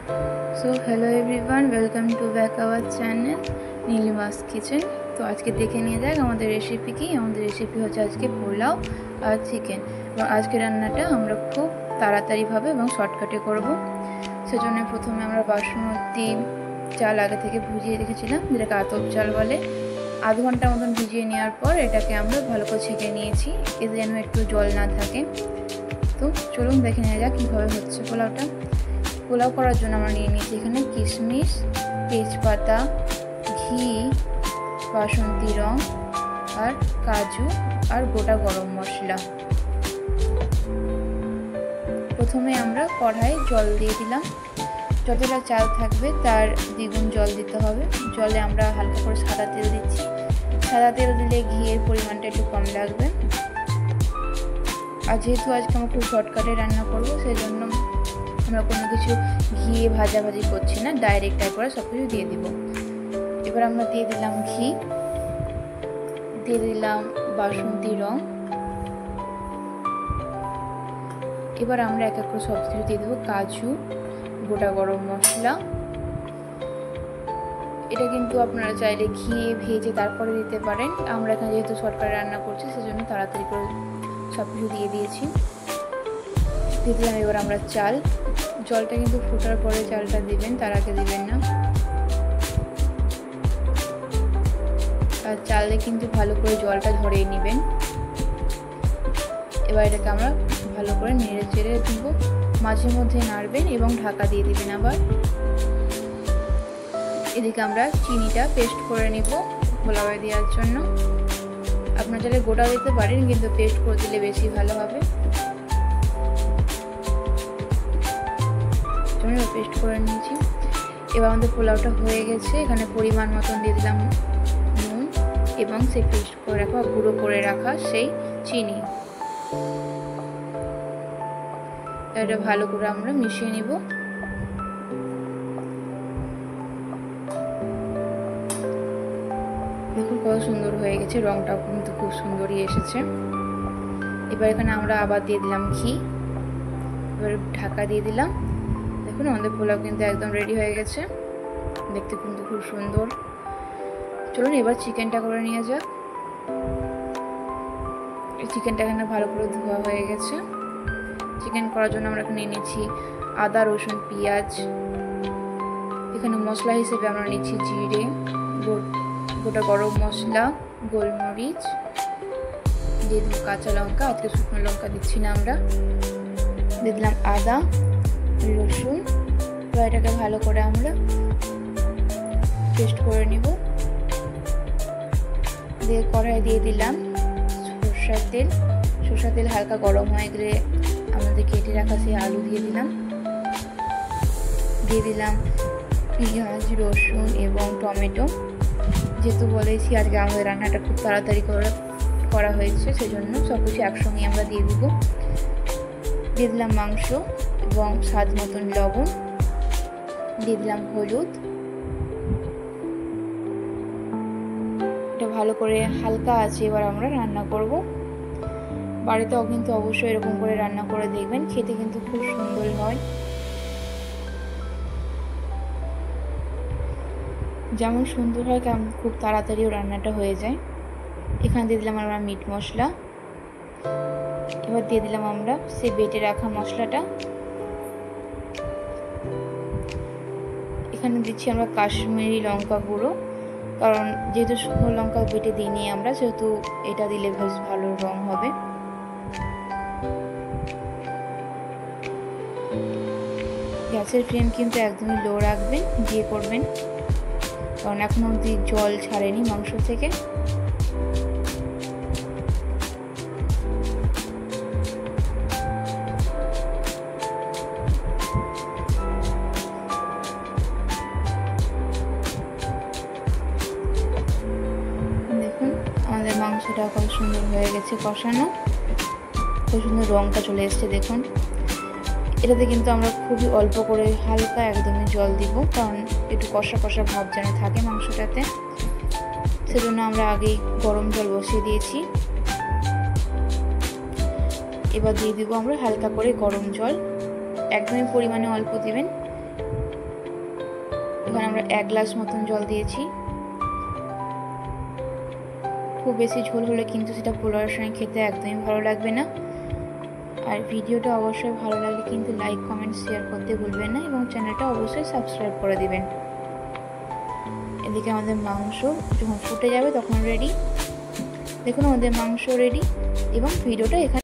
So hello everyone, welcome to back our channel Neelima's kitchen. तो आज के देखे नहीं जाएगा हमारे रेसिपी की। हमारे रेसिपी होच्छे आज के पोलाव और चिकेन। और आज के रान्नाटा আমরা খুব তাড়াতাড়ি ভাবে এবং শর্টকাটে করব। সেজন্য প্রথমে আমরা বাসমতি চাল আগে থেকে ভিজিয়ে রেখেছিলাম, যেটাকে আতপ চাল বলে। আধা ঘন্টা মতন ভিজিয়ে নেওয়ার পর এটাকে আমরা ভালো করে ছেঁকে নিয়েছি, এতে যেন একটু জল না থাকে। তো চলুন দেখে নেওয়া যাক কীভাবে হচ্ছে পোলাওটা। পোলাও করার জন্য আমরা নিয়ে নিয়েছি এখানে কিশমিশ, তেজপাতা, ঘি, বাসন্তী রং আর কাজু আর গোটা গরম মশলা। প্রথমে আমরা কড়াই জল দিয়ে দিলাম। যতটা চাল থাকবে তার দ্বিগুণ জল দিতে হবে। জলে আমরা হালকা করে সাদা তেল দিচ্ছি। সাদা তেল দিলে ঘিয়ের পরিমাণটা একটু কম লাগবে। আর যেহেতু আজকে আমরা খুব শর্টকাটে রান্না করবো, সেই জন্য আমরা কোনো কিছু ঘিয়ে ভাজাভাজি করছি না, ডাইরেক্ট একবারে সব কিছু দিয়ে দিব। এবার আমরা দিয়ে দিলাম ঘি, দিয়ে দিলাম বাসন্তী রং। এবার আমরা এক এক করে সব কিছু দিয়ে দেবো, কাজু, গোটা গরম মশলা। এটা কিন্তু আপনারা চাইলে ঘিয়ে ভেজে তারপরে দিতে পারেন। আমরা এখানে যেহেতু শর্টকাটে রান্না করছি, সেজন্য তাড়াতাড়ি করে সব কিছু দিয়ে দিয়েছি। দিয়ে দিলাম এবার আমরা চাল। জলটা কিন্তু ফোটার পরে চালটা দিবেন, তার আগে দিবেন না। আর চালে কিন্তু ভালো করে জলটা ঝরিয়ে নেবেন। এবার এটাকে আমরা ভালো করে নেড়ে চেড়ে দিব, মাঝে মধ্যে নাড়বেন এবং ঢাকা দিয়ে দিবেন। আবার এদিকে আমরা চিনিটা পেস্ট করে নিব পোলাওয়ে দেওয়ার জন্য। আপনারা চাইলে গোটা দিতে পারেন, কিন্তু পেস্ট করে দিলে বেশি ভালো হবে। পেস্ট করে নিয়েছি। এবার আমাদের পোলাওটা হয়ে গেছে। এখানে পরিমাণ মতন দিয়ে দিলাম নুন এবং সেই পেস্ট করে রাখা, গুঁড়ো করে রাখা সেই চিনি। এটা ভালো করে আমরা মিশিয়ে নিব। দেখুন কত সুন্দর হয়ে গেছে, রংটাও কিন্তু খুব সুন্দরই এসেছে। এবার এখানে আমরা আবার দিয়ে দিলাম ঘি। এবার ঢাকা দিয়ে দিলাম। দেখুন আমাদের পোলাও কিন্তু একদম রেডি হয়ে গেছে, দেখতে কিন্তু খুব সুন্দর। চলুন এবার চিকেনটা করে নিয়ে যাক। এই চিকেনটা এখানে ভালো করে ধোয়া হয়ে গেছে। চিকেন করার জন্য আমরা এখানে নিয়েছি আদা, রসুন, পেঁয়াজ। এখানে মশলা হিসেবে আমরা নিচ্ছি জিরে, গোটা গরম মশলা, গোলমরিচ, দিয়ে দিলাম কাঁচা লঙ্কা। আজকে শুকনো লঙ্কা দিচ্ছি না আমরা। দিয়ে দিলাম আদা, রসুন। এবার এটাকে ভালো করে আমরা পেস্ট করে নিব। দিয়ে কড়াই দিয়ে দিলাম সরষের তেল। সরষের তেল হালকা গরম হয়ে গেলে আমাদের কেটে রাখা সেই আলু দিয়ে দিলাম। দিয়ে দিলাম পেঁয়াজ, রসুন এবং টমেটো। যেহেতু বলেছি আজকে আমাদের রান্নাটা খুব তাড়াতাড়ি করা হয়েছে, সেজন্য সব কিছু একসঙ্গে আমরা দিয়ে দিব। দিয়ে দিলাম মাংস এবং স্বাদ মতন লবণ। দিয়ে দিলাম হলুদ। এটা ভালো করে হালকা আছে এবার আমরা রান্না করব। বাড়িতেও কিন্তু অবশ্যই এরকম করে রান্না করে দেখবেন, খেতে কিন্তু খুব সুন্দর হয়। যেমন সুন্দর হয় তেমন খুব তাড়াতাড়িও রান্নাটা হয়ে যায়। এখানে দিয়ে দিলাম আমরা মিট মশলা। এবার দিয়ে দিলাম আমরা সেই বেটে রাখা মশলাটা। এখানে দিচ্ছি আমরা কাশ্মীরি লঙ্কা গুঁড়ো, কারণ যেহেতু শুকনো লঙ্কা বেটে দিইনি আমরা, সেহেতু এটা দিলে বেশ ভালো রং হবে। গ্যাসের ফ্লেম কিন্তু একদমই লো রাখবেন, দিয়ে করবেন, কারণ এখনো অবধি জল ছাড়েনি মাংস থেকে। দেখুন আমাদের মাংসটা কত সুন্দর হয়ে গেছে কষানো, খুব সুন্দর রংটা চলে এসছে। দেখুন এটাতে কিন্তু আমরা খুবই অল্প করে হালকা একদমই জল দিব, কারণ একটু কষা কষা ভাব যেন থাকে মাংসটাতে। সেজন্য আমরা আগেই গরম জল বসিয়ে দিয়েছি। এবার দিয়ে দিব আমরা হালকা করে গরম জল। একদমই পরিমাণে অল্প দিবেন, এখানে আমরা 1 গ্লাস মতন জল দিয়েছি। খুব বেশি ঝোল হলে কিন্তু সেটা পোলাওয়ের সঙ্গে খেতে একদমই ভালো লাগবে না। আর ভিডিওটা অবশ্যই ভালো লাগলে কিন্তু লাইক কমেন্ট শেয়ার করতে ভুলবেন না এবং চ্যানেলটা অবশ্যই সাবস্ক্রাইব করে দিবেন। এদিকে আমাদের মাংস যখন ফুটে যাবে তখন রেডি। দেখুন আমাদের মাংস রেডি এবং ভিডিওটা এখানে